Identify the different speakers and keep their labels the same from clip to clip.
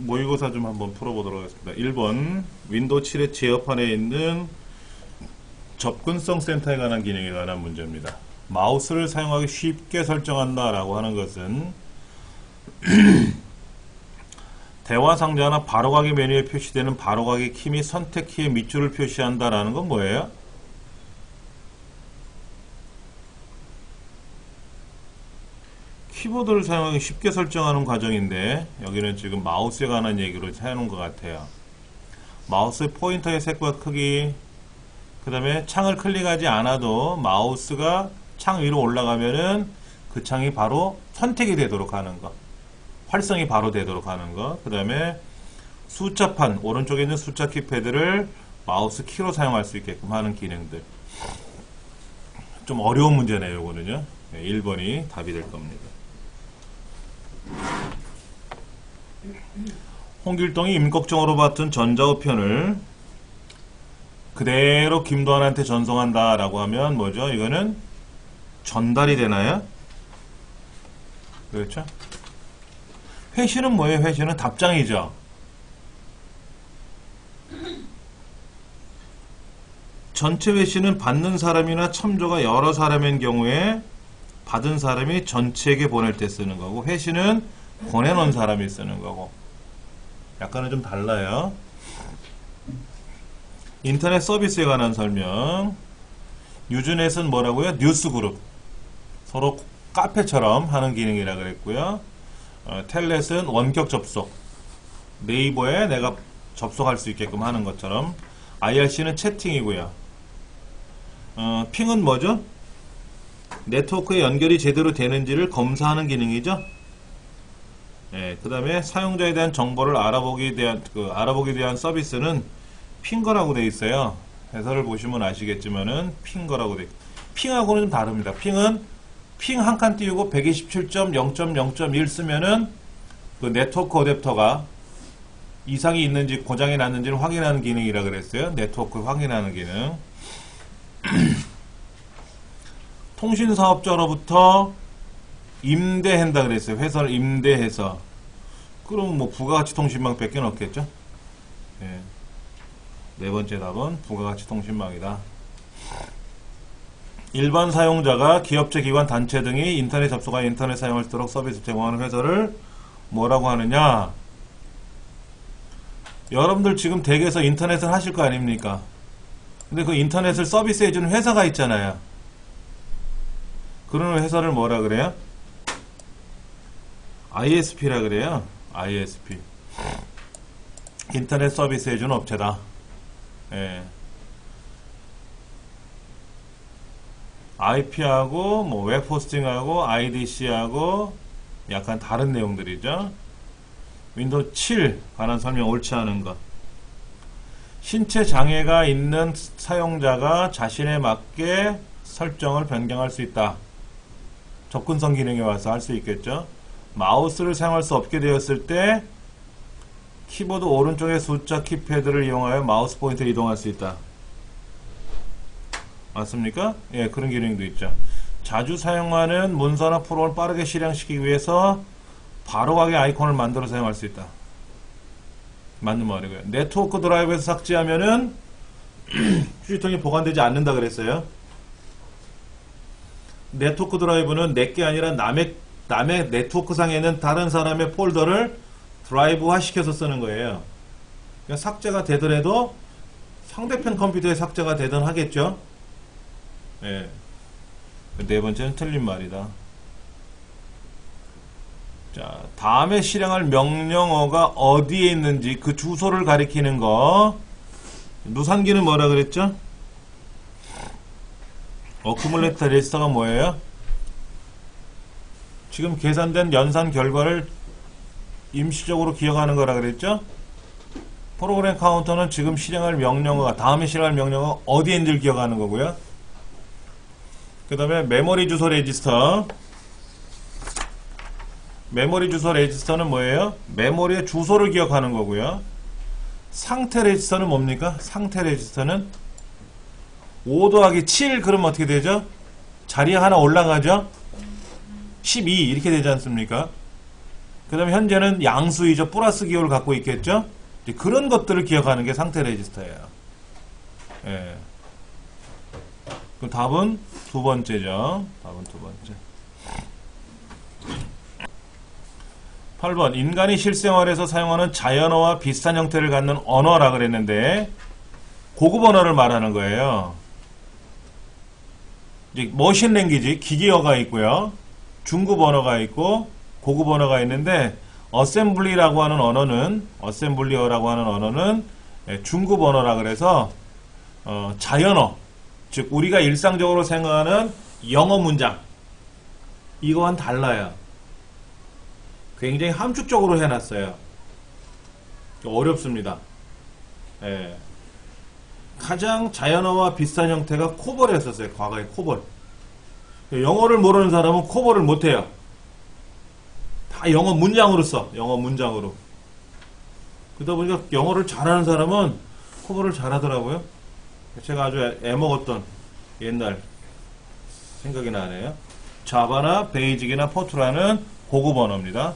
Speaker 1: 모의고사 좀 한번 풀어보도록 하겠습니다. 1번 윈도우 7의 제어판에 있는 접근성 센터에 관한 기능에 관한 문제입니다. 마우스를 사용하기 쉽게 설정한다 라고 하는 것은 대화 상자나 바로가기 메뉴에 표시되는 바로가기 키 및 선택키의 밑줄을 표시한다 라는 건 뭐예요? 키보드를 사용하기 쉽게 설정하는 과정인데 여기는 지금 마우스에 관한 얘기로 해놓은 것 같아요. 마우스의 포인터의 색과 크기, 그 다음에 창을 클릭하지 않아도 마우스가 창 위로 올라가면은 그 창이 바로 선택이 되도록 하는 것, 활성이 바로 되도록 하는 것, 그 다음에 숫자판, 오른쪽에 있는 숫자 키패드를 마우스 키로 사용할 수 있게끔 하는 기능들. 좀 어려운 문제네요, 요거는요. 1번이 답이 될 겁니다. 홍길동이 임꺽정으로 맡은 전자우편을 그대로 김도환한테 전송한다 라고 하면 뭐죠? 이거는 전달이 되나요? 그렇죠? 회신은 뭐예요? 회신은 답장이죠. 전체 회신은 받는 사람이나 첨조가 여러 사람인 경우에 받은 사람이 전체에게 보낼 때 쓰는 거고, 회신은 보내놓은 사람이 쓰는 거고, 약간은 좀 달라요. 인터넷 서비스에 관한 설명. 유즈넷은 뭐라고요? 뉴스그룹, 서로 카페처럼 하는 기능이라 그랬고요. 텔넷은 원격 접속, 네이버에 내가 접속할 수 있게끔 하는 것처럼. IRC는 채팅이고요. 핑은 뭐죠? 네트워크에 연결이 제대로 되는지를 검사하는 기능이죠. 그 다음에 사용자에 대한 정보를 알아보기 위한 서비스는 핑거라고 되어 있어요. 해설을 보시면 아시겠지만은 핑거라고 되어 있어요. 핑하고는 좀 다릅니다. 핑은 핑 한 칸 띄우고 127.0.0.1 쓰면은 그 네트워크 어댑터가 이상이 있는지 고장이 났는지를 확인하는 기능이라 그랬어요. 네트워크 확인하는 기능. 통신사업자로부터 임대한다 그랬어요. 회사를 임대해서. 그럼 뭐 부가가치 통신망 밖에 없겠죠. 네 번째 답은 부가가치 통신망이다. 일반 사용자가 기업체, 기관, 단체 등이 인터넷 접속하여 인터넷 사용할 수 있도록 서비스 제공하는 회사를 뭐라고 하느냐? 여러분들 지금 댁에서 인터넷을 하실 거 아닙니까? 근데 그 인터넷을 서비스해주는 회사가 있잖아요. 그런 회사를 뭐라 그래요? ISP라 그래요. ISP. 인터넷 서비스 해주는 업체다. IP하고 뭐 웹호스팅하고 IDC하고 약간 다른 내용들이죠. 윈도우 7 관한 설명 옳지 않은 것. 신체 장애가 있는 사용자가 자신에 맞게 설정을 변경할 수 있다. 접근성 기능에 와서 할 수 있겠죠. 마우스를 사용할 수 없게 되었을 때 키보드 오른쪽의 숫자 키패드를 이용하여 마우스 포인트를 이동할 수 있다. 맞습니까? 예, 그런 기능도 있죠. 자주 사용하는 문서나 프로그램을 빠르게 실행시키기 위해서 바로가기 아이콘을 만들어 사용할 수 있다. 맞는 말이고요. 네트워크 드라이브에서 삭제하면은 휴지통이 보관되지 않는다 그랬어요. 네트워크 드라이브는 내게 아니라 남의 네트워크 상에 있는 다른 사람의 폴더를 드라이브화 시켜서 쓰는 거예요. 그러니까 삭제가 되더라도 상대편 컴퓨터에 삭제가 되든 하겠죠. 네 번째는 틀린 말이다. 자, 다음에 실행할 명령어가 어디에 있는지 그 주소를 가리키는 거. 누산기는 뭐라 그랬죠? 어큐뮬레이터 레지스터가 뭐예요? 지금 계산된 연산 결과를 임시적으로 기억하는 거라 그랬죠? 프로그램 카운터는 지금 실행할 명령어가, 다음에 실행할 명령어가 어디에 있는지를 기억하는 거고요. 그 다음에 메모리 주소 레지스터. 메모리 주소 레지스터는 뭐예요? 메모리의 주소를 기억하는 거고요. 상태 레지스터는 뭡니까? 상태 레지스터는 5 더하기 7 그러면 어떻게 되죠? 자리에 하나 올라가죠? 12 이렇게 되지 않습니까? 그 다음에 현재는 양수이죠. 플러스 기호를 갖고 있겠죠. 그런 것들을 기억하는 게 상태 레지스터예요. 예. 그럼 답은 두 번째죠. 답은 두 번째. 8번 인간이 실생활에서 사용하는 자연어와 비슷한 형태를 갖는 언어라 그랬는데 고급 언어를 말하는 거예요. 이제 머신 랭귀지 기계어가 있고요. 중급 언어가 있고 고급 언어가 있는데 어셈블리라고 하는 언어는 어셈블리어라고 하는 언어는 중급 언어라 그래서 자연어 즉 우리가 일상적으로 생각하는 영어 문장 이거와는 달라요. 굉장히 함축적으로 해놨어요. 어렵습니다. 예. 가장 자연어와 비슷한 형태가 코볼이었었어요. 과거에 코볼. 영어를 모르는 사람은 코볼을 못해요. 다 영어 문장으로 써. 영어 문장으로. 그러다 보니까 영어를 잘하는 사람은 코볼을 잘하더라고요. 제가 아주 애먹었던 옛날 생각이 나네요. 자바나 베이직이나 포트라는 고급 언어입니다.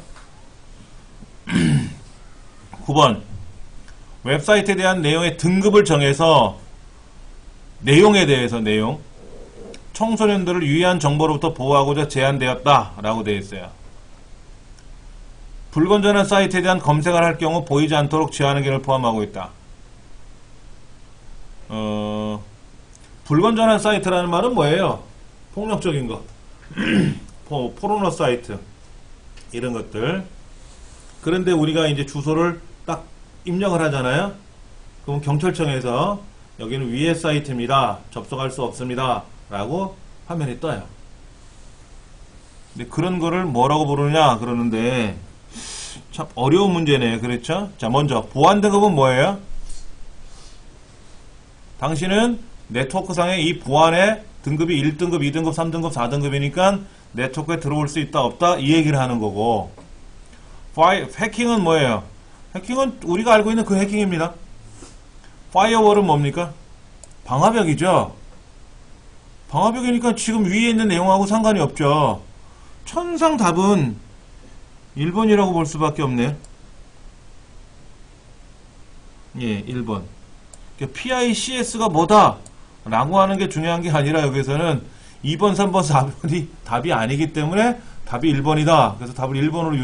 Speaker 1: 9번 웹사이트에 대한 내용의 등급을 정해서 내용에 대해서 청소년들을 유의한 정보로부터 보호하고자 제한되었다 라고 되어 있어요. 불건전한 사이트에 대한 검색을 할 경우 보이지 않도록 제한하는 기능을 포함하고 있다. 불건전한 사이트라는 말은 뭐예요? 폭력적인 거 포르노 사이트 이런 것들. 그런데 우리가 이제 주소를 딱 입력을 하잖아요. 그럼 경찰청에서 여기는 위해 사이트입니다. 접속할 수 없습니다. 라고 화면에 떠요. 근데 그런 거를 뭐라고 부르냐 그러는데 참 어려운 문제네. 그렇죠? 자, 먼저 보안 등급은 뭐예요? 당신은 네트워크상의 이 보안의 등급이 1등급, 2등급, 3등급, 4등급이니까 네트워크에 들어올 수 있다 없다 이 얘기를 하는 거고, 해킹은 뭐예요? 해킹은 우리가 알고 있는 그 해킹입니다. 파이어월은 뭡니까? 방화벽이죠. 방화벽이니까 지금 위에 있는 내용하고 상관이 없죠. 천상 답은 1번이라고 볼 수밖에 없네요. 예, 1번. PICS가 뭐다? 라고 하는 게 중요한 게 아니라 여기서는 2번, 3번, 4번이 답이 아니기 때문에 답이 1번이다. 그래서 답을 1번으로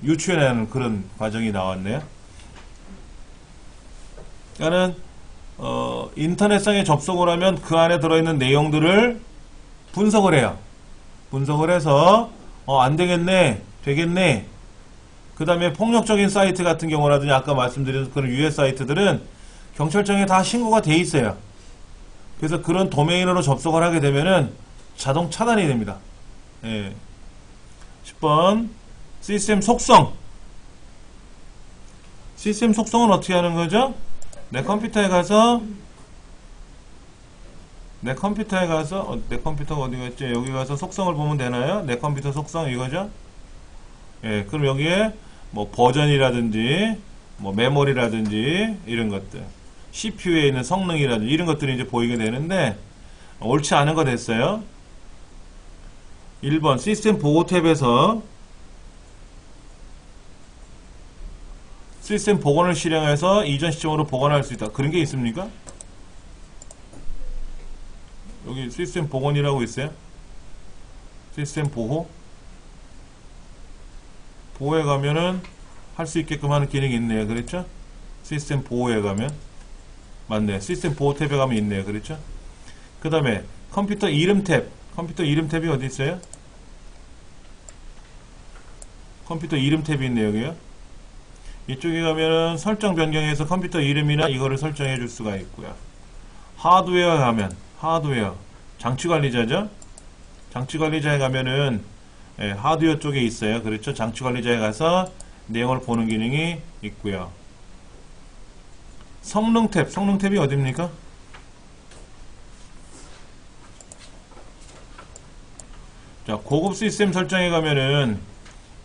Speaker 1: 유추해내는 그런 과정이 나왔네요. 그러니까는 인터넷상에 접속을 하면 그 안에 들어있는 내용들을 분석을 해요. 분석을 해서 안 되겠네, 되겠네. 그 다음에 폭력적인 사이트 같은 경우라든지 아까 말씀드린 그런 유해 사이트들은 경찰청에 다 신고가 돼 있어요. 그래서 그런 도메인으로 접속을 하게 되면은 자동 차단이 됩니다. 예. 10번 시스템 속성. 시스템 속성은 어떻게 하는 거죠? 내 컴퓨터에 가서 내 컴퓨터가 어디 갔지? 여기 가서 속성을 보면 되나요? 내 컴퓨터 속성 이거죠? 예, 그럼 여기에 뭐 버전이라든지 뭐 메모리라든지 이런 것들, CPU에 있는 성능이라든지 이런 것들이 이제 보이게 되는데 옳지 않은 거 됐어요. 1번 시스템 보호 탭에서 시스템 복원을 실행해서 이전 시점으로 복원할 수 있다. 그런 게 있습니까? 여기 시스템 복원이라고 있어요. 시스템 보호. 보호에 가면은 할 수 있게끔 하는 기능이 있네요. 그렇죠? 시스템 보호에 가면 맞네. 시스템 보호 탭에 가면 있네요. 그렇죠? 그 다음에 컴퓨터 이름 탭. 컴퓨터 이름 탭이 어디 있어요? 컴퓨터 이름 탭이 있네요. 여기요. 이쪽에 가면은 설정 변경해서 컴퓨터 이름이나 이거를 설정해 줄 수가 있고요. 하드웨어 가면 하드웨어 장치관리자죠. 장치관리자에 가면은 하드웨어 쪽에 있어요. 그렇죠? 장치관리자에 가서 내용을 보는 기능이 있고요. 성능 탭. 성능 탭이 어디입니까? 자, 고급 시스템 설정에 가면은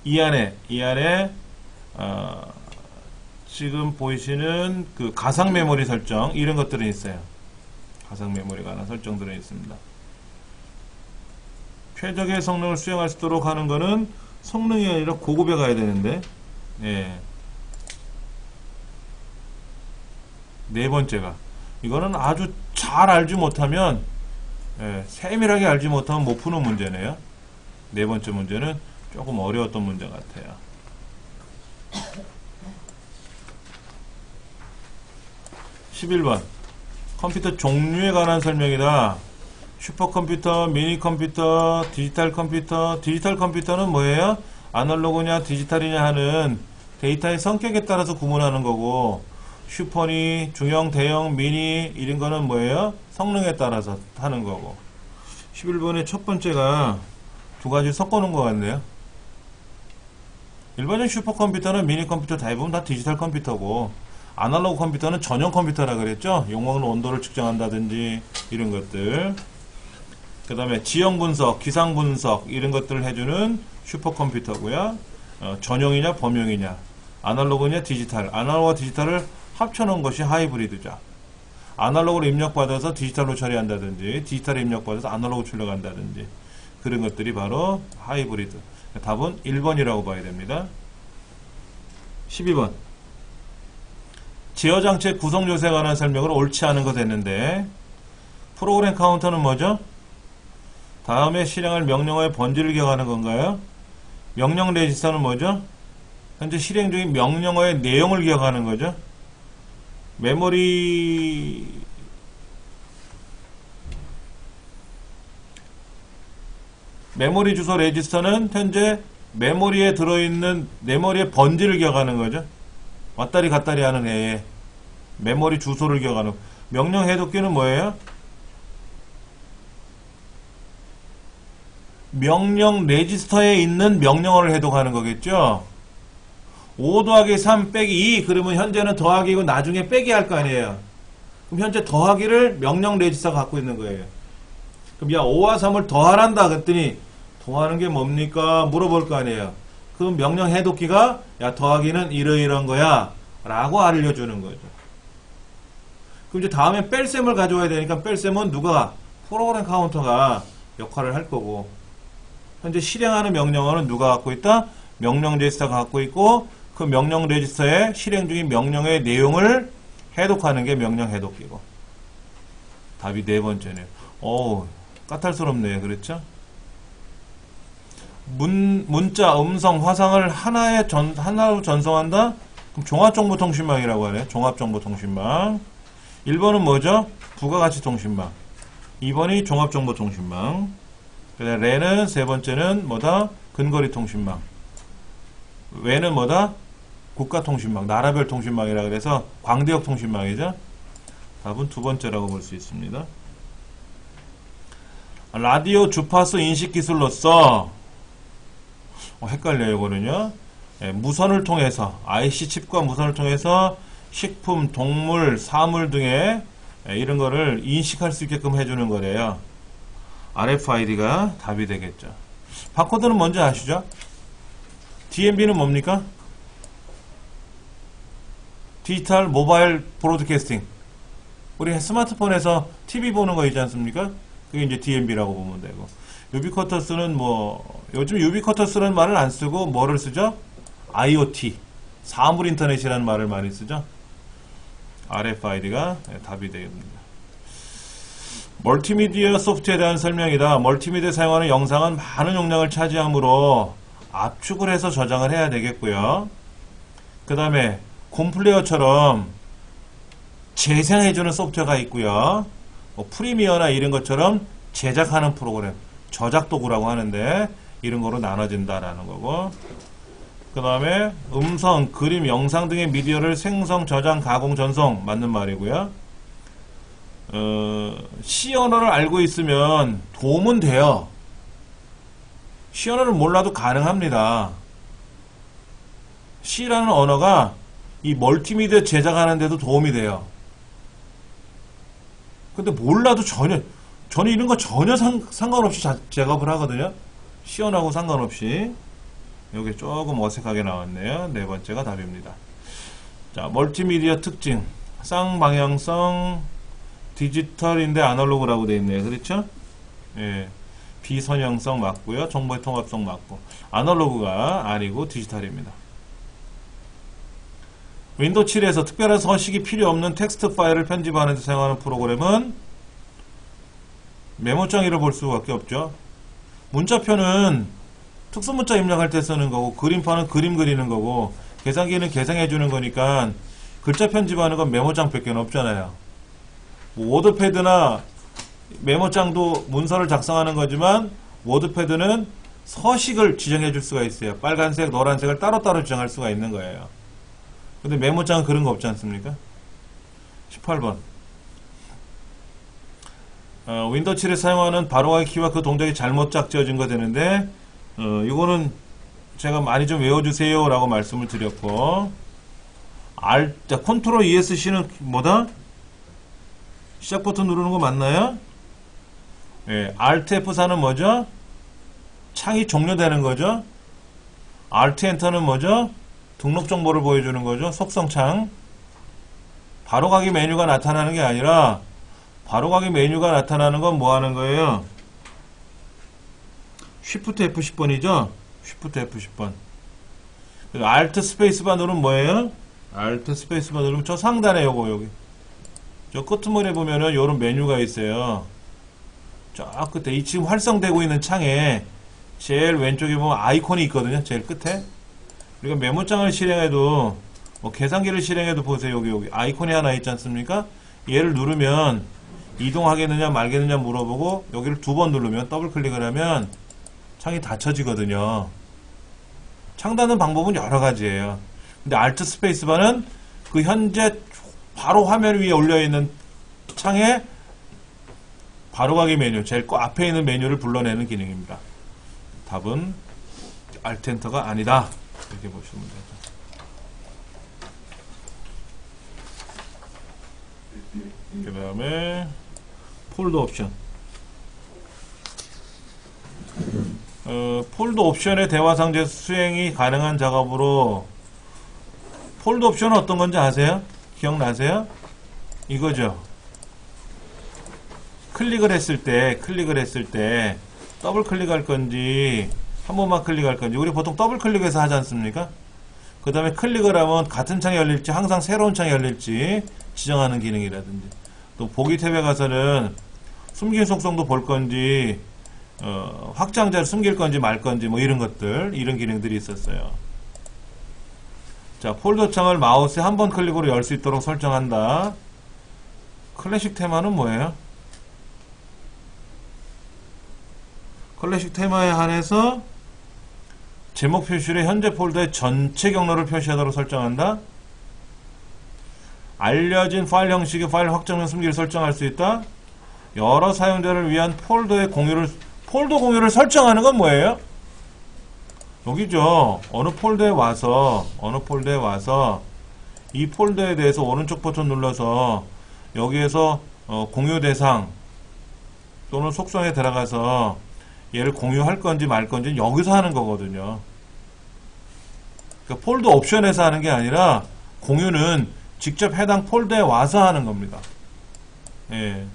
Speaker 1: 이 안에 지금 보이시는 그 가상 메모리 설정 이런 것들이 있어요. 가상 메모리가 하나 설정들어 있습니다. 최적의 성능을 수행할 수 있도록 하는 거는 성능이 아니라 고급에 가야 되는데. 예. 네 번째가 이거는 아주 잘 알지 못하면, 예, 세밀하게 알지 못하면 못 푸는 문제네요. 네 번째 문제는 조금 어려웠던 문제 같아요. 11번 컴퓨터 종류에 관한 설명이다. 슈퍼컴퓨터, 미니컴퓨터, 디지털 컴퓨터. 디지털 컴퓨터는 뭐예요? 아날로그냐 디지털이냐 하는 데이터의 성격에 따라서 구분하는 거고, 슈퍼니, 중형, 대형, 미니 이런 거는 뭐예요? 성능에 따라서 하는 거고. 11번의 첫 번째가 두 가지 섞어놓은 것 같네요. 일반적인 슈퍼컴퓨터는 미니컴퓨터 대부분 다 디지털 컴퓨터고, 아날로그 컴퓨터는 전용 컴퓨터라 그랬죠? 욕먹는 온도를 측정한다든지 이런 것들. 그 다음에 지형 분석, 기상 분석 이런 것들을 해주는 슈퍼컴퓨터고요. 전용이냐 범용이냐, 아날로그냐 디지털. 아날로그와 디지털을 합쳐놓은 것이 하이브리드죠. 아날로그로 입력받아서 디지털로 처리한다든지, 디지털에 입력받아서 아날로그 출력한다든지, 그런 것들이 바로 하이브리드. 답은 1번이라고 봐야 됩니다. 12번 제어장치의 구성 요소에 관한 설명을 옳지 않은 것 했는데, 프로그램 카운터는 뭐죠? 다음에 실행할 명령어의 번지를 기억하는 건가요? 명령 레지스터는 뭐죠? 현재 실행 중인 명령어의 내용을 기억하는 거죠. 메모리 주소 레지스터는 현재 메모리에 들어있는 메모리의 번지를 기억하는 거죠. 왔다리 갔다리 하는 애에 메모리 주소를 기억하는. 명령 해독기는 뭐예요? 명령 레지스터에 있는 명령어를 해독하는 거겠죠. 5 더하기 3 빼기 2 그러면 현재는 더하기고 나중에 빼기 할 거 아니에요. 그럼 현재 더하기를 명령 레지스터가 갖고 있는 거예요. 그럼 야 5와 3을 더하란다 그랬더니 더하는 게 뭡니까? 물어볼 거 아니에요. 그럼 명령 해독기가 야 더하기는 이러이러한 거야 라고 알려주는 거죠. 그럼 이제 다음에 뺄셈을 가져와야 되니까 뺄셈은 누가? 프로그램 카운터가 역할을 할 거고, 현재 실행하는 명령어는 누가 갖고 있다? 명령 레지스터가 갖고 있고, 그 명령 레지스터에 실행 중인 명령의 내용을 해독하는 게 명령 해독기고. 답이 네 번째네요. 어우, 까탈스럽네요. 그렇죠? 문자, 음성, 화상을 하나로 전송한다? 그럼 종합정보통신망이라고 하네요. 종합정보통신망. 1번은 뭐죠? 부가가치통신망. 2번이 종합정보통신망. 그다음 레는 세 번째는 뭐다? 근거리통신망. 외는 뭐다? 국가통신망, 나라별 통신망이라 그래서 광대역 통신망이죠. 답은 두 번째라고 볼 수 있습니다. 라디오 주파수 인식 기술로서 헷갈려요. 이거는요. 무선을 통해서 IC 칩과 무선을 통해서 식품, 동물, 사물 등의 이런 거를 인식할 수 있게끔 해주는 거래요. RFID가 답이 되겠죠. 바코드는 뭔지 아시죠? DMB는 뭡니까? 디지털 모바일 브로드캐스팅. 우리 스마트폰에서 TV 보는 거 있지 않습니까? 그게 이제 DMB라고 보면 되고. 유비쿼터스는 요즘 유비쿼터스라는 말을 안 쓰고 뭐를 쓰죠? IoT, 사물 인터넷이라는 말을 많이 쓰죠. RFID가 답이 되겠습니다. 멀티미디어 소프트에 대한 설명이다. 멀티미디어 사용하는 영상은 많은 용량을 차지하므로 압축을 해서 저장을 해야 되겠고요. 그 다음에 콤플레어처럼 재생해주는 소프트웨어가 있고요. 프리미어나 이런 것처럼 제작하는 프로그램, 저작 도구라고 하는데 이런 거로 나눠진다라는 거고. 그 다음에 음성, 그림, 영상 등의 미디어를 생성, 저장, 가공, 전송 맞는 말이고요. C 언어를 알고 있으면 도움은 돼요. C 언어를 몰라도 가능합니다. C라는 언어가 이 멀티미디어 제작하는 데도 도움이 돼요. 근데 몰라도 저는 이런 거 전혀 상관없이 작업을 하거든요. C 언어하고 상관없이. 여기 조금 어색하게 나왔네요. 네 번째가 답입니다. 자, 멀티미디어 특징. 쌍방향성 디지털인데 아날로그라고 되어 있네요. 그렇죠? 예. 비선형성 맞고요. 정보의 통합성 맞고. 아날로그가 R이고 디지털입니다. 윈도우 7에서 특별한 서식이 필요 없는 텍스트 파일을 편집하는 데 사용하는 프로그램은 메모장이라 볼 수밖에 없죠. 문자표는 특수문자 입력할 때 쓰는 거고, 그림판은 그림 그리는 거고, 계산기는 계산해주는 거니까 글자 편집하는 건 메모장 밖에 없잖아요. 뭐 워드패드나 메모장도 문서를 작성하는 거지만 워드패드는 서식을 지정해 줄 수가 있어요. 빨간색, 노란색을 따로따로 지정할 수가 있는 거예요. 근데 메모장은 그런 거 없지 않습니까? 18번. 윈도우 7에 사용하는 바로가기 키와 그 동작이 잘못 짝지어진 거 되는데, 이거는 제가 많이 좀 외워주세요 라고 말씀을 드렸고, 컨트롤 ESC는 뭐다? 시작 버튼 누르는 거 맞나요? 예, Alt F4는 뭐죠? 창이 종료되는 거죠? Alt Enter는 뭐죠? 등록 정보를 보여주는 거죠? 속성창. 바로가기 메뉴가 나타나는 게 아니라, 바로가기 메뉴가 나타나는 건 뭐 하는 거예요? Shift F10번이죠? Shift F10번. Alt 스페이스바 누르면 뭐예요? Alt 스페이스바 누르면 저 상단에 요거, 여기. 저 끄트머리에 보면은 요런 메뉴가 있어요. 저 끝에, 이 지금 활성되고 있는 창에 제일 왼쪽에 보면 아이콘이 있거든요. 제일 끝에. 우리가 메모장을 실행해도, 뭐 계산기를 실행해도 보세요. 여기 아이콘이 하나 있지 않습니까? 얘를 누르면 이동하겠느냐 말겠느냐 물어보고, 여기를 2번 누르면, 더블 클릭을 하면 창이 닫혀지거든요. 창 닫는 방법은 여러 가지예요. 근데 Alt 스페이스바는 그 현재 바로 화면 위에 올려있는 창에 바로가기 메뉴, 제일 앞에 있는 메뉴를 불러내는 기능입니다. 답은 Alt 엔터가 아니다. 이렇게 보시면 되죠. 그 다음에 폴더 옵션. 폴더 옵션의 대화상자 수행이 가능한 작업으로, 폴더 옵션은 어떤 건지 아세요? 기억나세요? 이거죠. 클릭을 했을 때 더블 클릭할 건지 한 번만 클릭할 건지, 우리 보통 더블 클릭해서 하지 않습니까? 그 다음에 클릭을 하면 같은 창이 열릴지 항상 새로운 창이 열릴지 지정하는 기능이라든지, 또 보기 탭에 가서는 숨긴 속성도 볼 건지, 확장자를 숨길 건지 말 건지, 뭐 이런 것들, 이런 기능들이 있었어요. 자, 폴더 창을 마우스에 한 번 클릭으로 열 수 있도록 설정한다. 클래식 테마는 뭐예요? 클래식 테마에 한해서 제목 표시를 현재 폴더의 전체 경로를 표시하도록 설정한다. 알려진 파일 형식의 파일 확장명 숨기를 설정할 수 있다. 여러 사용자를 위한 폴더 공유를 설정하는 건 뭐예요? 여기죠. 어느 폴더에 와서 이 폴더에 대해서 오른쪽 버튼 눌러서 여기에서 공유 대상 또는 속성에 들어가서 얘를 공유할 건지 말 건지 여기서 하는 거거든요. 그러니까 폴더 옵션에서 하는 게 아니라 공유는 직접 해당 폴더에 와서 하는 겁니다. 예,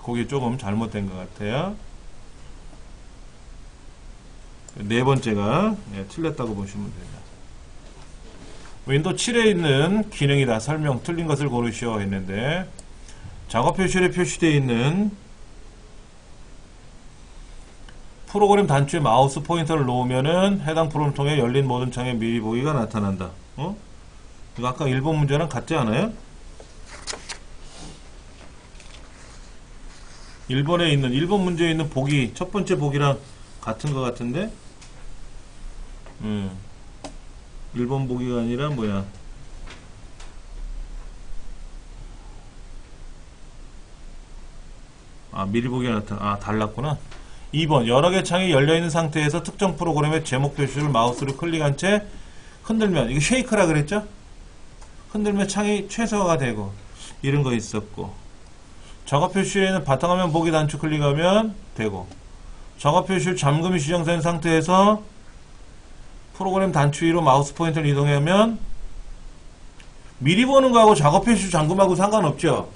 Speaker 1: 거기 조금 잘못된 것 같아요. 네 번째가 틀렸다고 보시면 됩니다. 윈도우 7에 있는 기능이다. 설명 틀린 것을 고르시오 했는데, 작업 표시에 표시되어 있는 프로그램 단추에 마우스 포인터를 놓으면은 해당 프로그램을 통해 열린 모든 창에 미리 보기가 나타난다. 이거 아까 1번 문제랑 같지 않아요? 1번 문제에 있는 보기, 첫 번째 보기랑 같은 것 같은데? 1번 보기가 아니라 뭐야? 미리 보기가 달랐구나. 2번, 여러 개 창이 열려있는 상태에서 특정 프로그램의 제목 표시를 마우스로 클릭한 채 흔들면, 이거 쉐이크라 그랬죠? 흔들면 창이 최소화가 되고, 이런 거 있었고, 작업 표시에는 바탕화면 보기 단추 클릭하면 되고, 작업 표시를 잠금이 지정된 상태에서 프로그램 단추 위로 마우스 포인터를 이동하면 미리 보는 거하고 작업 표시 잠금하고 상관없죠.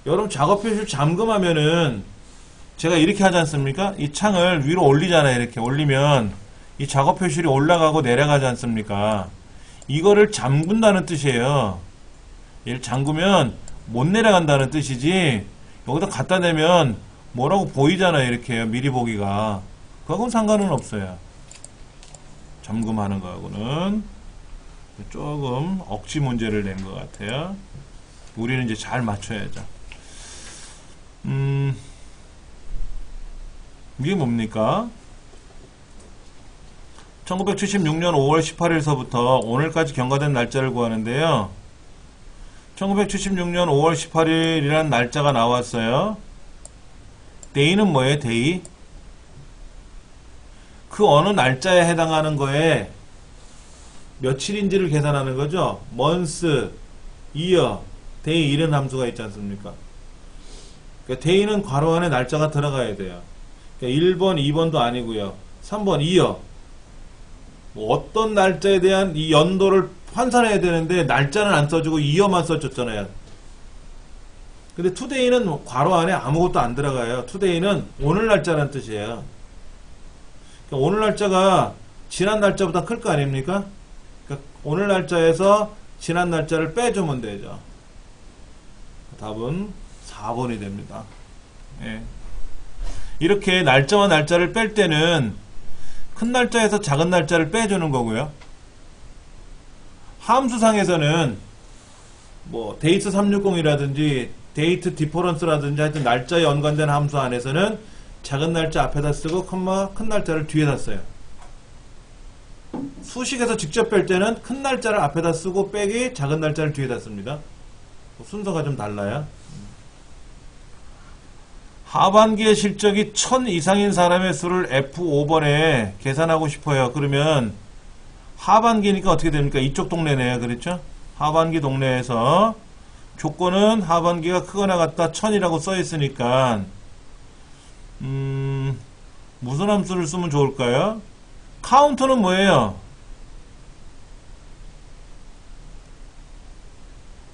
Speaker 1: 여러분 작업 표시를 잠금하면은 제가 이렇게 하지 않습니까? 이 창을 위로 올리잖아요. 이렇게 올리면 이 작업 표실이 올라가고 내려가지 않습니까? 이거를 잠근다는 뜻이에요. 얘를 잠그면 못 내려간다는 뜻이지, 여기다 갖다 대면 뭐라고 보이잖아요. 이렇게 미리 보기가. 그거하고는 상관은 없어요. 잠금하는 거하고는 조금 억지 문제를 낸 것 같아요. 우리는 이제 잘 맞춰야죠. 이게 뭡니까? 1976년 5월 18일서부터 오늘까지 경과된 날짜를 구하는데요. 1976년 5월 18일이라는 날짜가 나왔어요. day는 뭐예요? day? 그 어느 날짜에 해당하는 거에 며칠인지를 계산하는 거죠. month, year, day 이런 함수가 있지 않습니까? 그러니까 day는 괄호 안에 날짜가 들어가야 돼요. 그러니까 1번, 2번도 아니고요. 3번, year. 뭐 어떤 날짜에 대한 이 연도를 환산해야 되는데 날짜는 안 써주고 year만 써줬잖아요. 근데 today는 괄호 안에 아무것도 안 들어가요. today는 오늘 날짜라는 뜻이에요. 그러니까 오늘 날짜가 지난 날짜보다 클 거 아닙니까? 그러니까 오늘 날짜에서 지난 날짜를 빼주면 되죠. 답은 4번이 됩니다. 예. 이렇게 날짜와 날짜를 뺄 때는 큰 날짜에서 작은 날짜를 빼주는 거고요. 함수상에서는 뭐 데이트 360이라든지 데이트 디퍼런스라든지 하여튼 날짜에 연관된 함수 안에서는 작은 날짜 앞에다 쓰고 큰 날짜를 뒤에다 써요. 수식에서 직접 뺄 때는 큰 날짜를 앞에다 쓰고 빼기 작은 날짜를 뒤에다 씁니다. 순서가 좀 달라요. 하반기의 실적이 1000 이상인 사람의 수를 F5번에 계산하고 싶어요. 그러면 하반기니까 어떻게 됩니까? 이쪽 동네네요. 그렇죠? 하반기 동네에서 조건은 하반기가 크거나 같다 1000이라고 써있으니까 무슨 함수를 쓰면 좋을까요? 카운트는 뭐예요?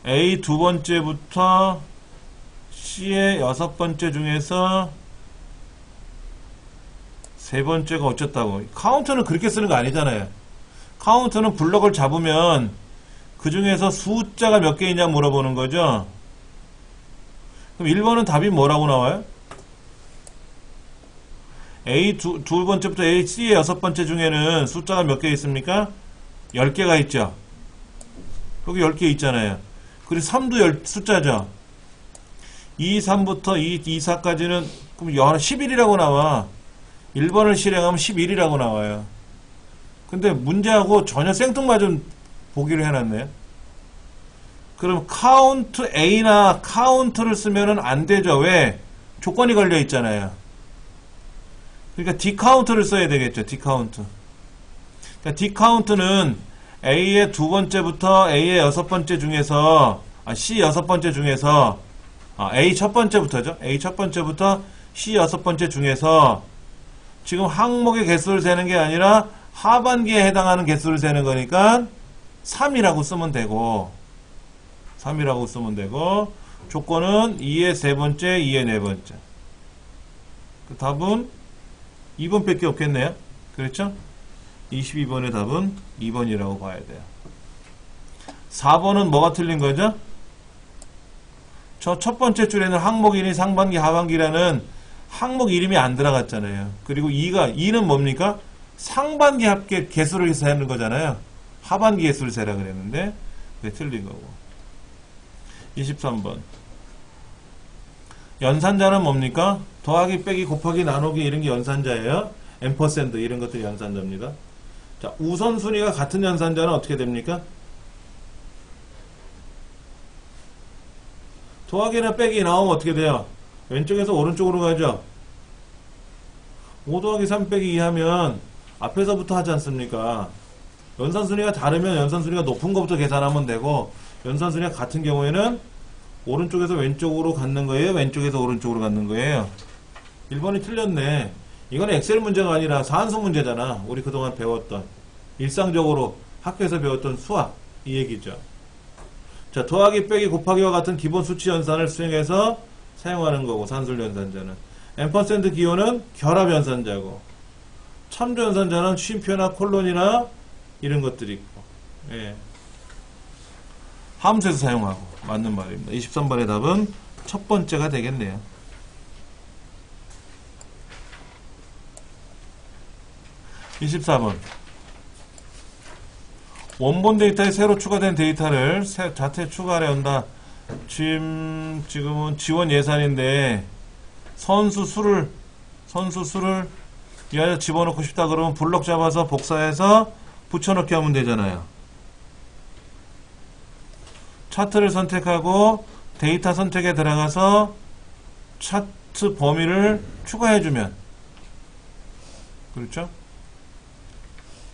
Speaker 1: A 두 번째부터 C의 여섯 번째 중에서 세 번째가 어쨌다고. 카운트는 그렇게 쓰는 거 아니잖아요. 카운트는 블럭을 잡으면 그 중에서 숫자가 몇 개 있냐 물어보는 거죠. 그럼 1번은 답이 뭐라고 나와요? A 두 번째부터 A, C의 여섯 번째 중에는 숫자가 몇 개 있습니까? 10개가 있죠. 여기 10개 있잖아요. 그리고 3도 숫자죠. 2, 3부터 2, 4까지는 그럼 11이라고 나와. 1번을 실행하면 11이라고 나와요. 근데 문제하고 전혀 생뚱맞은 보기로 해놨네요. 그럼 카운트 A나 카운트를 쓰면은 안 되죠. 왜? 조건이 걸려 있잖아요. 그러니까 디카운트를 써야 되겠죠. 디카운트. 그러니까 디카운트는 A의 두 번째부터 A의 여섯 번째 중에서 C 여섯 번째 중에서 A 첫 번째부터죠. A 첫 번째부터 C 여섯 번째 중에서 지금 항목의 개수를 세는 게 아니라 하반기에 해당하는 개수를 세는 거니까 3이라고 쓰면 되고 3이라고 쓰면 되고 조건은 2의 세 번째, 2의 네 번째. 그 답은 2번밖에 없겠네요. 그렇죠? 22번의 답은 2번이라고 봐야 돼요. 4번은 뭐가 틀린 거죠? 저 첫 번째 줄에는 항목이니 상반기, 하반기라는 항목 이름이 안 들어갔잖아요. 그리고 2는 뭡니까? 상반기 합계 개수를 세는 거잖아요. 하반기 개수를 세라 그랬는데 그게 틀린 거고. 23번 연산자는 뭡니까? 더하기, 빼기, 곱하기, 나누기 이런 게 연산자예요. 앰퍼샌드 이런 것들이 연산자입니다. 자, 우선순위가 같은 연산자는 어떻게 됩니까? 더하기나 빼기 나오면 어떻게 돼요? 왼쪽에서 오른쪽으로 가죠. 5 더하기 3 빼기 2 하면 앞에서부터 하지 않습니까? 연산순위가 다르면 연산순위가 높은 것부터 계산하면 되고 연산순위가 같은 경우에는 오른쪽에서 왼쪽으로 갖는 거예요? 왼쪽에서 오른쪽으로 갖는 거예요? 1번이 틀렸네. 이건 엑셀 문제가 아니라 산수 문제잖아. 우리 그동안 배웠던 일상적으로 학교에서 배웠던 수학 이 얘기죠. 자, 더하기, 빼기, 곱하기와 같은 기본 수치 연산을 수행해서 사용하는 거고 산술 연산자는 앰퍼샌드 기호는 결합 연산자고, 참조 연산자는 쉼표나 콜론이나 이런 것들이 있고, 예. 함수에서 사용하고. 맞는 말입니다. 23번의 답은 첫 번째가 되겠네요. 24번. 원본 데이터에 새로 추가된 데이터를 자체 추가하려 한다. 지금은 지원 예산인데 선수 수를 이 안에 집어넣고 싶다 그러면 블록 잡아서 복사해서 붙여넣기 하면 되잖아요. 차트를 선택하고 데이터 선택에 들어가서 차트 범위를 추가해주면, 그렇죠?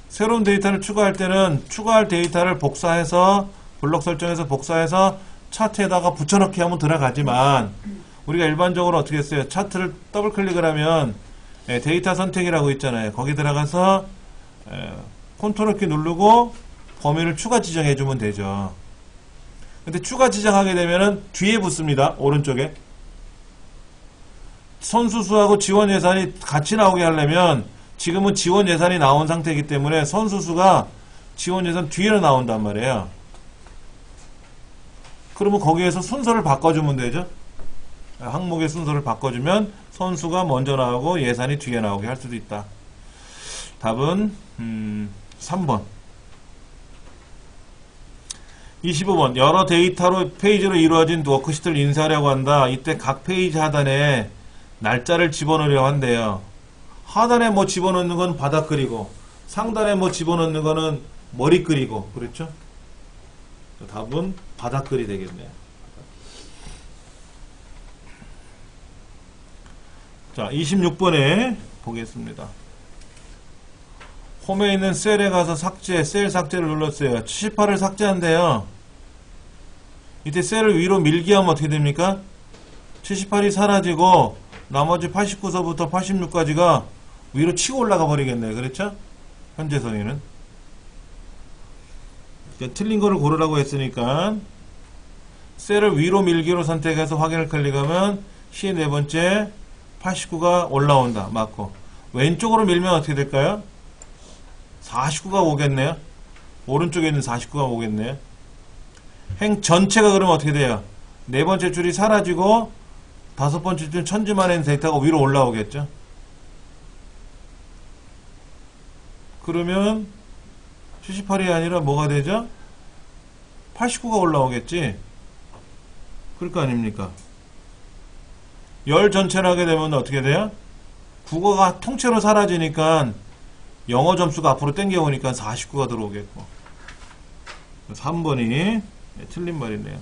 Speaker 1: 새로운 데이터를 추가할 때는 추가할 데이터를 복사해서 블록 설정해서 복사해서 차트에다가 붙여넣기 하면 들어가지만, 우리가 일반적으로 어떻게 했어요? 차트를 더블 클릭을 하면 데이터 선택이라고 있잖아요. 거기 들어가서 컨트롤 키 누르고 범위를 추가 지정해 주면 되죠. 근데 추가 지정하게 되면은 뒤에 붙습니다. 오른쪽에. 선수수하고 지원 예산이 같이 나오게 하려면 지금은 지원 예산이 나온 상태이기 때문에 선수수가 지원 예산 뒤로 나온단 말이에요. 그러면 거기에서 순서를 바꿔주면 되죠. 항목의 순서를 바꿔주면 선수가 먼저 나오고 예산이 뒤에 나오게 할 수도 있다. 답은 3번. 25번. 여러 데이터로 페이지로 이루어진 워크시트를 인쇄하려고 한다. 이때 각 페이지 하단에 날짜를 집어넣으려고 한대요. 하단에 뭐 집어넣는 건 바닥 그리고 상단에 뭐 집어넣는 거는 머리 그리고, 그렇죠? 답은 바닥 그리 되겠네요. 자, 26번에 보겠습니다. 홈에 있는 셀에 가서 삭제, 셀 삭제를 눌렀어요. 78을 삭제한대요. 이때 셀을 위로 밀기 하면 어떻게 됩니까? 78이 사라지고 나머지 89서부터 86까지가 위로 치고 올라가 버리겠네요. 그렇죠? 현재 선에는. 틀린 거를 고르라고 했으니까 셀을 위로 밀기로 선택해서 확인을 클릭하면 C 네 번째 89가 올라온다. 맞고. 왼쪽으로 밀면 어떻게 될까요? 49가 오겠네요. 오른쪽에 있는 49가 오겠네요. 행 전체가 그러면 어떻게 돼요? 네 번째 줄이 사라지고 다섯 번째 줄 천지만에 있는 데이터가 위로 올라오겠죠. 그러면 78이 아니라 뭐가 되죠? 89가 올라오겠지. 그럴 거 아닙니까? 열 전체를 하게 되면 어떻게 돼요? 국어가 통째로 사라지니까 영어 점수가 앞으로 땡겨오니까 49가 들어오겠고. 3번이 틀린 말이네요.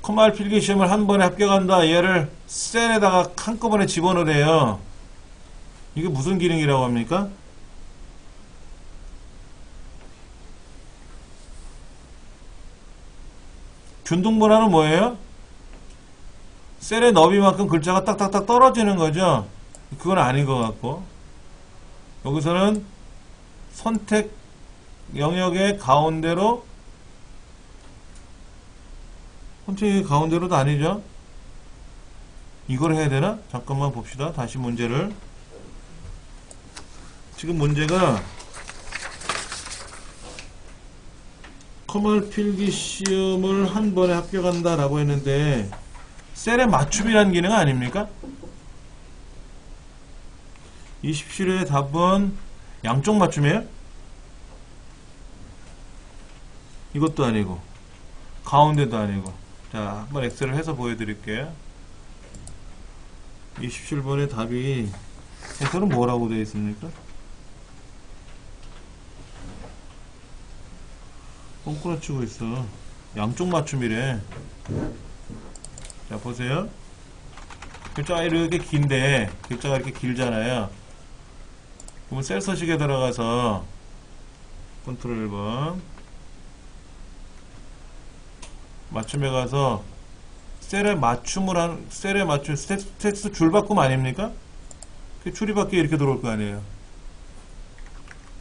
Speaker 1: 컴마일 필기시험을 한 번에 합격한다. 얘를 셀에다가 한꺼번에 집어넣으래요. 이게 무슨 기능이라고 합니까? 균등분할은 뭐예요? 셀의 너비만큼 글자가 딱딱딱 떨어지는 거죠. 그건 아닌 것 같고, 여기서는 선택 영역의 가운데로, 선택의 가운데로도 아니죠. 이걸 해야 되나? 잠깐만 봅시다. 다시 문제를. 지금 문제가 컴마일 필기시험을 한 번에 합격한다 라고 했는데 셀의 맞춤이라는 기능 아닙니까? 27의 답은 양쪽 맞춤이에요? 이것도 아니고 가운데도 아니고. 자, 한번 엑셀을 해서 보여드릴게요. 27번의 답이 해설은 뭐라고 되어 있습니까? 똥꾸라 치고 있어. 양쪽 맞춤이래. 자, 보세요. 글자가 이렇게 긴데, 글자가 이렇게 길잖아요. 그러면 셀 서식에 들어가서 컨트롤 1번 맞춤에 가서 셀에 맞춤을 한, 셀에 맞춤, 텍스트 줄바꿈 아닙니까? 줄이밖에 이렇게 들어올 거 아니에요.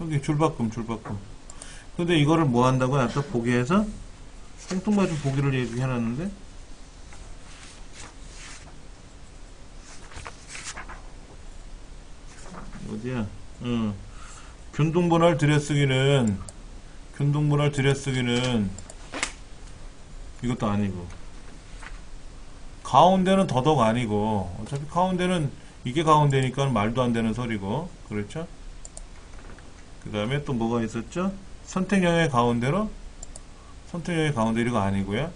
Speaker 1: 여기 줄바꿈. 근데 이거를 뭐 한다고요? 아까 보기에서 생뚱맞은 보기를 해놨는데 어디야? 균등분할 들여쓰기는 이것도 아니고, 가운데는 더더욱 아니고, 어차피 가운데는 이게 가운데니까 말도 안 되는 소리고, 그렇죠? 그 다음에 또 뭐가 있었죠? 선택형의 가운데로? 선택형의 가운데 이거 아니고요.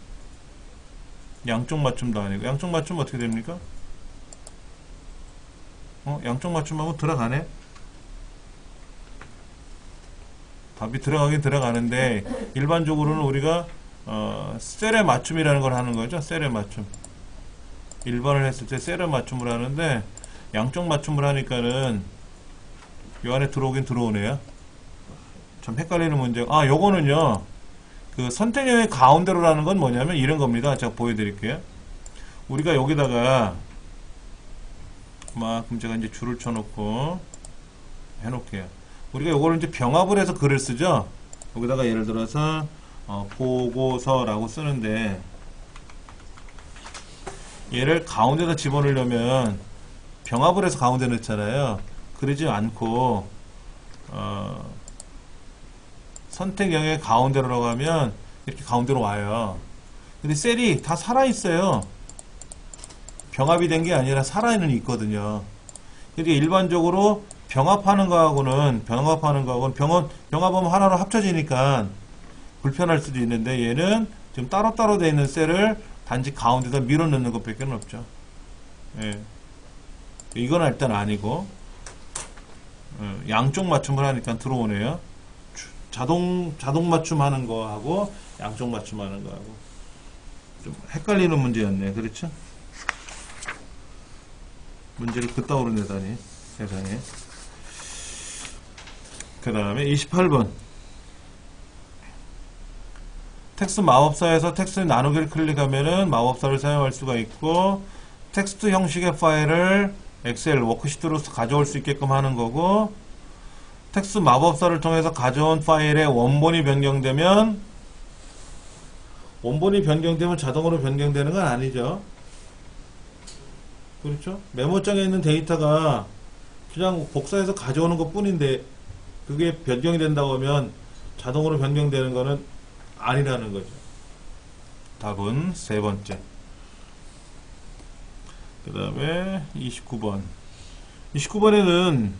Speaker 1: 양쪽 맞춤도 아니고. 양쪽 맞춤 어떻게 됩니까? 양쪽 맞춤하면 들어가네? 답이 들어가긴 들어가는데, 일반적으로는 우리가 셀의 맞춤이라는 걸 하는 거죠. 셀의 맞춤. 1번을 했을 때 셀의 맞춤을 하는데, 양쪽 맞춤을 하니까는 요 안에 들어오긴 들어오네요. 참 헷갈리는 문제가, 요거는요, 그 선택형의 가운데로라는 건 뭐냐면 이런 겁니다. 제가 보여드릴게요. 우리가 여기다가 그럼 제가 이제 줄을 쳐놓고 해놓을게요. 우리가 요거를 이제 병합을 해서 글을 쓰죠. 여기다가 예를 들어서 보고서라고 쓰는데, 얘를 가운데다 집어넣으려면 병합을 해서 가운데 넣잖아요. 그러지 않고 선택형의 가운데로 가면 이렇게 가운데로 와요. 근데 셀이 다 살아있어요. 병합이 된 게 아니라 살아있는 있거든요. 근데 일반적으로 병합하는 거하고는 병합하면 하나로 합쳐지니까 불편할 수도 있는데, 얘는 지금 따로따로 되어 있는 셀을 단지 가운데다 밀어 넣는 것밖에 없죠. 예. 이건 일단 아니고, 양쪽 맞춤을 하니까 들어오네요. 자동 맞춤 하는 거하고 양쪽 맞춤 하는 거하고 좀 헷갈리는 문제였네. 그렇죠? 문제를 그따구로 내다니, 세상에. 그 다음에 28번. 텍스트 마법사에서 텍스트 나누기를 클릭하면은 마법사를 사용할 수가 있고, 텍스트 형식의 파일을 엑셀 워크시트로 가져올 수 있게끔 하는 거고, 텍스트 마법사를 통해서 가져온 파일의 원본이 변경되면 자동으로 변경되는 건 아니죠. 그렇죠? 메모장에 있는 데이터가 그냥 복사해서 가져오는 것 뿐인데, 그게 변경이 된다고 하면 자동으로 변경되는 거는 아니라는 거죠. 답은 세 번째. 그 다음에 29번. 29번에는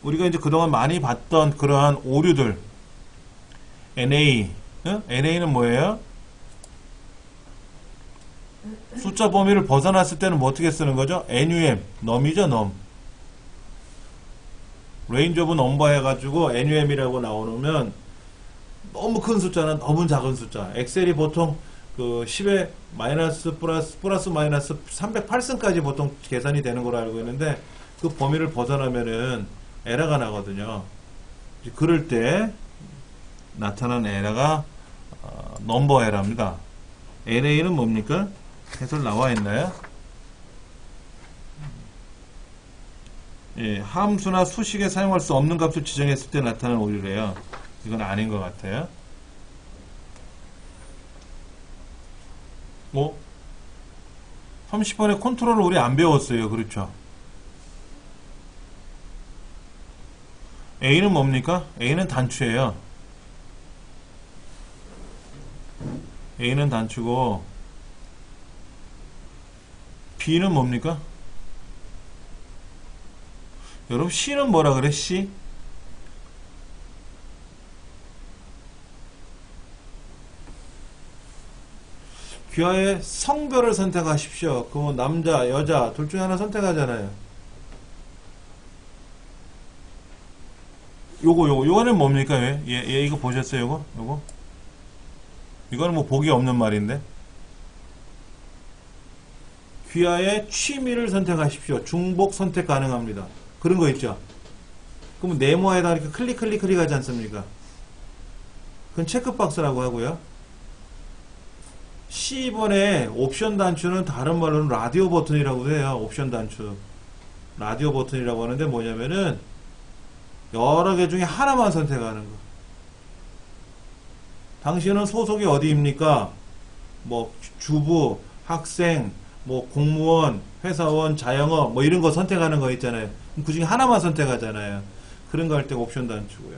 Speaker 1: 우리가 이제 그동안 많이 봤던 그러한 오류들, NA, NA는 뭐예요? 숫자 범위를 벗어났을 때는 뭐 어떻게 쓰는 거죠? NUM, num이죠, num. range of number 해가지고 NUM이라고 나오면 너무 큰 숫자는 너무 작은 숫자. 엑셀이 보통 그 10에 마이너스 플러스 마이너스 308승까지 보통 계산이 되는 걸로 알고 있는데, 그 범위를 벗어나면은 에러가 나거든요. 그럴 때 나타나는 에러가 넘버 에러입니다. NA는 뭡니까? 해설 나와 있나요? 예, 함수나 수식에 사용할 수 없는 값을 지정했을 때 나타나는 오류래요. 이건 아닌 것 같아요. 30번에 컨트롤을 우리 안 배웠어요. 그렇죠? A는 뭡니까? A는 단추예요. A는 단추고, B는 뭡니까? 여러분, C는 뭐라 그래? C? 귀하의 성별을 선택하십시오. 그 남자, 여자 둘 중에 하나 선택하잖아요. 요거는 뭡니까? 얘 이거 보셨어요? 요거? 이거는 뭐 보기 없는 말인데. 귀하의 취미를 선택하십시오. 중복 선택 가능합니다. 그런 거 있죠? 그러면 네모에다 이렇게 클릭 하지 않습니까? 그건 체크박스라고 하고요. C번에 옵션 단추는 다른 말로는 라디오 버튼이라고 해요. 옵션 단추. 라디오 버튼이라고 하는데 뭐냐면은 여러 개 중에 하나만 선택하는 거. 당신은 소속이 어디입니까? 뭐 주부, 학생, 뭐 공무원, 회사원, 자영업 뭐 이런 거 선택하는 거 있잖아요. 그 중에 하나만 선택하잖아요. 그런 거 할 때 옵션 단추고요.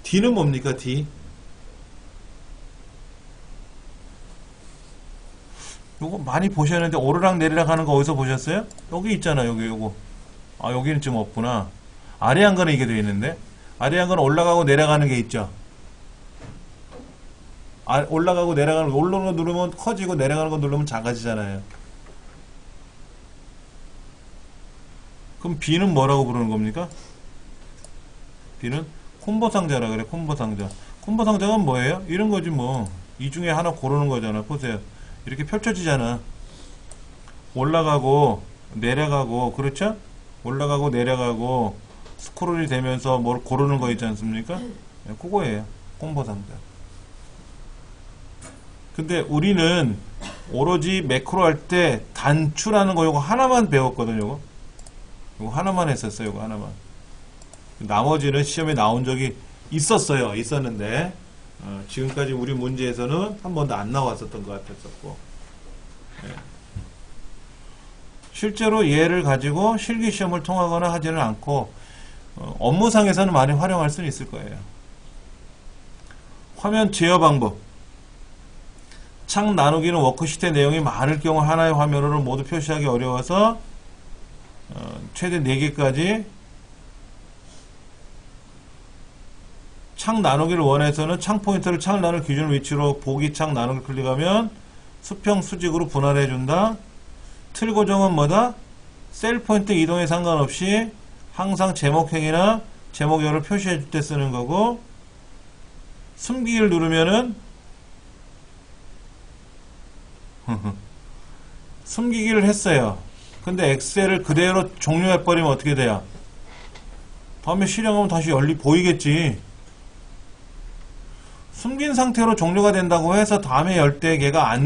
Speaker 1: D는 뭡니까? D. 요거 많이 보셨는데 오르락 내리락 하는 거 어디서 보셨어요? 여기 있잖아. 여기 요거. 아, 여기는 지금 없구나. 아래 한 거는 이게 되어 있는데 아래 한 거는 올라가고 내려가는 게 있죠. 아, 올라가고 내려가는 거, 올라오는 거 누르면 커지고 내려가는 거 누르면 작아지잖아요. 그럼 B는 뭐라고 부르는 겁니까? B는 콤보 상자라 그래. 콤보 상자. 콤보 상자가 뭐예요? 이런 거지 뭐. 이 중에 하나 고르는 거잖아. 보세요. 이렇게 펼쳐지잖아. 올라가고 내려가고, 그렇죠? 올라가고 내려가고 스크롤이 되면서 뭘 고르는 거 있지 않습니까? 네, 그거예요. 콤보 상자. 근데 우리는 오로지 매크로 할 때 단추라는 거 요거 하나만 배웠거든요. 요거 하나만 했었어요. 요거 하나만. 나머지는 시험에 나온 적이 있었는데 지금까지 우리 문제에서는 한 번도 안 나왔었던 것 같았었고, 네. 실제로 얘를 가지고 실기시험을 통하거나 하지는 않고 업무상에서는 많이 활용할 수는 있을 거예요. 화면 제어 방법. 창 나누기는 워크시트의 내용이 많을 경우 하나의 화면으로 모두 표시하기 어려워서 최대 4개까지. 창 나누기를 원해서는 창 포인터를 창을 나눌 기준 위치로 보기 창 나누기 클릭하면 수평 수직으로 분할해 준다. 틀 고정은 뭐다? 셀 포인트 이동에 상관없이 항상 제목행이나 제목열을 표시해 줄 때 쓰는 거고, 숨기기를 누르면은 숨기기를 했어요. 근데 엑셀을 그대로 종료해 버리면 어떻게 돼요? 다음에 실행하면 다시 보이겠지. 숨긴 상태로 종료가 된다고 해서 다음에 열 때 걔가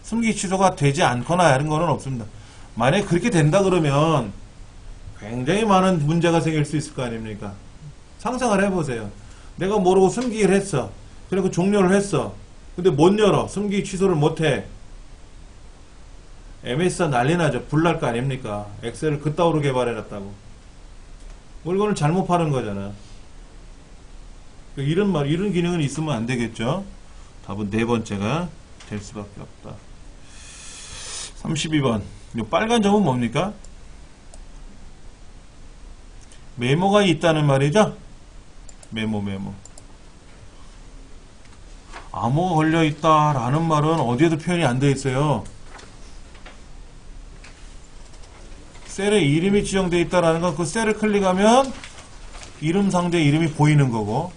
Speaker 1: 숨기기 취소가 되지 않거나 이런 거는 없습니다. 만약에 그렇게 된다 그러면 굉장히 많은 문제가 생길 수 있을 거 아닙니까? 상상을 해보세요. 내가 모르고 숨기기를 했어. 그리고 종료를 했어. 근데 못 열어. 숨기기 취소를 못해. MS가 난리 나죠. 불날 거 아닙니까? 엑셀을 그따위로 개발해놨다고. 물건을 잘못 파는 거잖아. 이런 기능은 있으면 안 되겠죠? 답은 네 번째가 될 수밖에 없다. 32번. 이 빨간 점은 뭡니까? 메모가 있다는 말이죠? 메모. 암호가 걸려있다라는 말은 어디에도 표현이 안 되어 있어요. 셀에 이름이 지정되어 있다라는 건 그 셀을 클릭하면 이름 상자에 이름이 보이는 거고,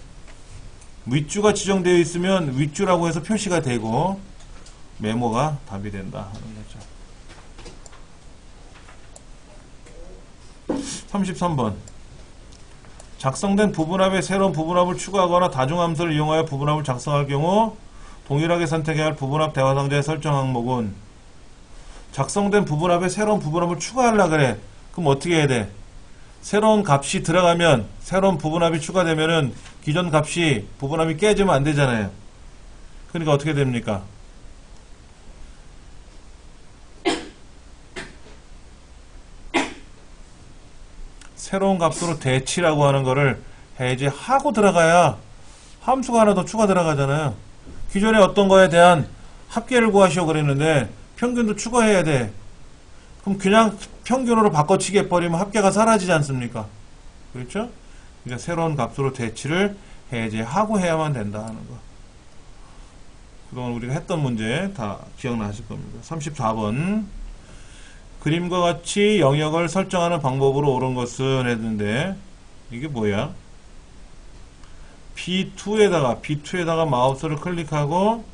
Speaker 1: 윗주가 지정되어 있으면 윗주라고 해서 표시가 되고, 메모가 답이 된다 하는 거죠. 33번. 작성된 부분합에 새로운 부분합을 추가하거나 다중함수를 이용하여 부분합을 작성할 경우 동일하게 선택해야 할 부분합 대화 상자의 설정 항목은, 작성된 부분합에 새로운 부분합을 추가하려고 그래. 그럼 어떻게 해야 돼? 새로운 값이 들어가면, 새로운 부분합이 추가되면은 기존 값이, 부분합이 깨지면 안 되잖아요. 그러니까 어떻게 됩니까? 새로운 값으로 대치라고 하는 거를 해제하고 들어가야 함수가 하나 더 추가 들어가잖아요. 기존에 어떤 거에 대한 합계를 구하시오 그랬는데 평균도 추가해야 돼. 그럼 그냥 평균으로 바꿔치기 해버리면 합계가 사라지지 않습니까? 그렇죠? 그러니까 새로운 값으로 대치를 해제하고 해야만 된다 하는 거. 그동안 우리가 했던 문제 다 기억나실 겁니다. 34번. 그림과 같이 영역을 설정하는 방법으로 옳은 것은 했는데, 이게 뭐야? B2에다가 마우스를 클릭하고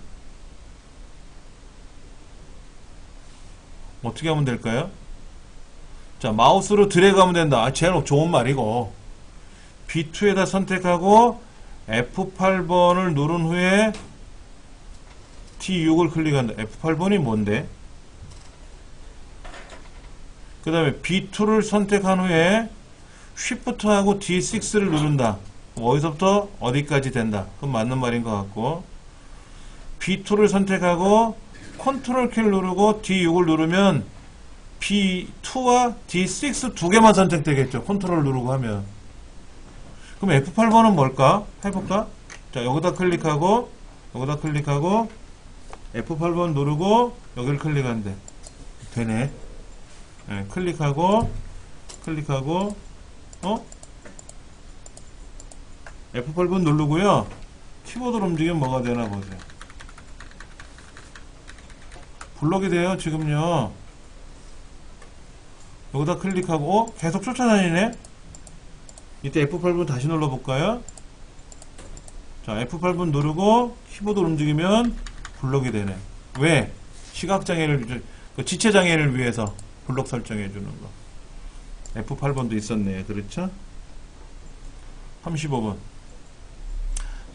Speaker 1: 어떻게 하면 될까요? 자, 마우스로 드래그하면 된다. 제일 좋은 말이고, B2에다 선택하고 F8번을 누른 후에 T6을 클릭한다. F8번이 뭔데? 그 다음에 B2를 선택한 후에 Shift하고 D6를 누른다. 어디서부터 어디까지 된다. 그건 맞는 말인 것 같고, B2를 선택하고 컨트롤 키를 누르고 D6을 누르면 B2와 D6 두 개만 선택되겠죠. 컨트롤 누르고 하면. 그럼 F8번은 뭘까? 해볼까? 자, 여기다 클릭하고, 여기다 클릭하고, F8번 누르고, 여기를 클릭한대. 되네. 네, 클릭하고, F8번 누르고요. 키보드로 움직이면 뭐가 되나 보세요. 블록이 돼요, 지금요. 여기다 클릭하고, 계속 쫓아다니네? 이때 F8번 다시 눌러볼까요? 자, F8번 누르고, 키보드로 움직이면 블록이 되네. 왜? 시각장애를, 지체장애를 위해서 블록 설정해주는 거. F8번도 있었네. 그렇죠? 35번.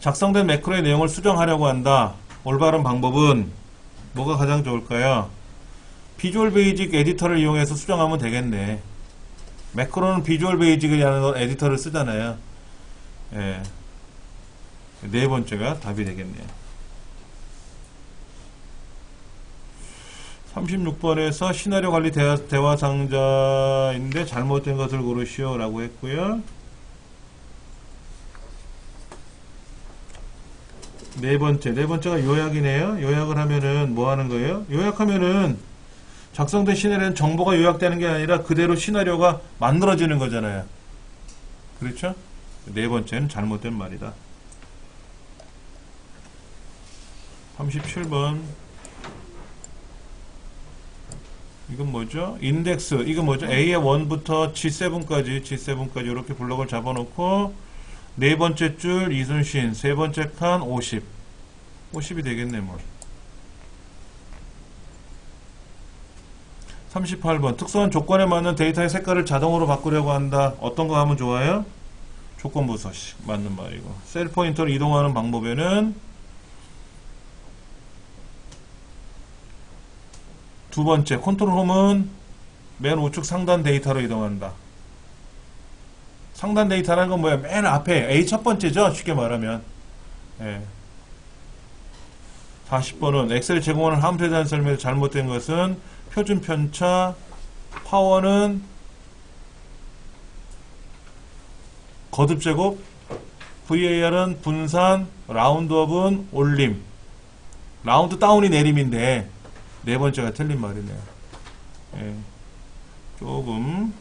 Speaker 1: 작성된 매크로의 내용을 수정하려고 한다. 올바른 방법은 뭐가 가장 좋을까요? 비주얼 베이직 에디터를 이용해서 수정하면 되겠네. 매크로는 비주얼 베이직이라는 에디터를 쓰잖아요. 예. 네 번째가 답이 되겠네요. 36번에서 시나리오 관리 대화 상자인데 잘못된 것을 고르시오 라고 했고요. 네 번째가 요약이네요. 요약을 하면은 뭐 하는 거예요? 요약하면은 작성된 시나리오는 정보가 요약되는 게 아니라 그대로 시나리오가 만들어지는 거잖아요. 그렇죠? 네 번째는 잘못된 말이다. 37번. 이건 뭐죠? 인덱스. 이건 뭐죠? A의 1부터 G7까지 이렇게 블록을 잡아놓고 네 번째 줄 이순신, 세 번째 칸 50. 50이 되겠네, 뭐. 38번. 특수한 조건에 맞는 데이터의 색깔을 자동으로 바꾸려고 한다. 어떤 거 하면 좋아요? 조건부 서식. 맞는 말이고. 셀 포인터를 이동하는 방법에는 두 번째, 컨트롤 홈은 맨 우측 상단 데이터로 이동한다. 상단 데이터라는 건 뭐야? 맨 앞에 A 첫 번째죠. 쉽게 말하면. 예. 40번은 엑셀 제공하는 함수에 대한 설명에서 잘못된 것은 표준 편차, 파워는 거듭 제곱, VAR은 분산, 라운드업은 올림. 라운드 다운이 내림인데 네 번째가 틀린 말이네요. 예. 조금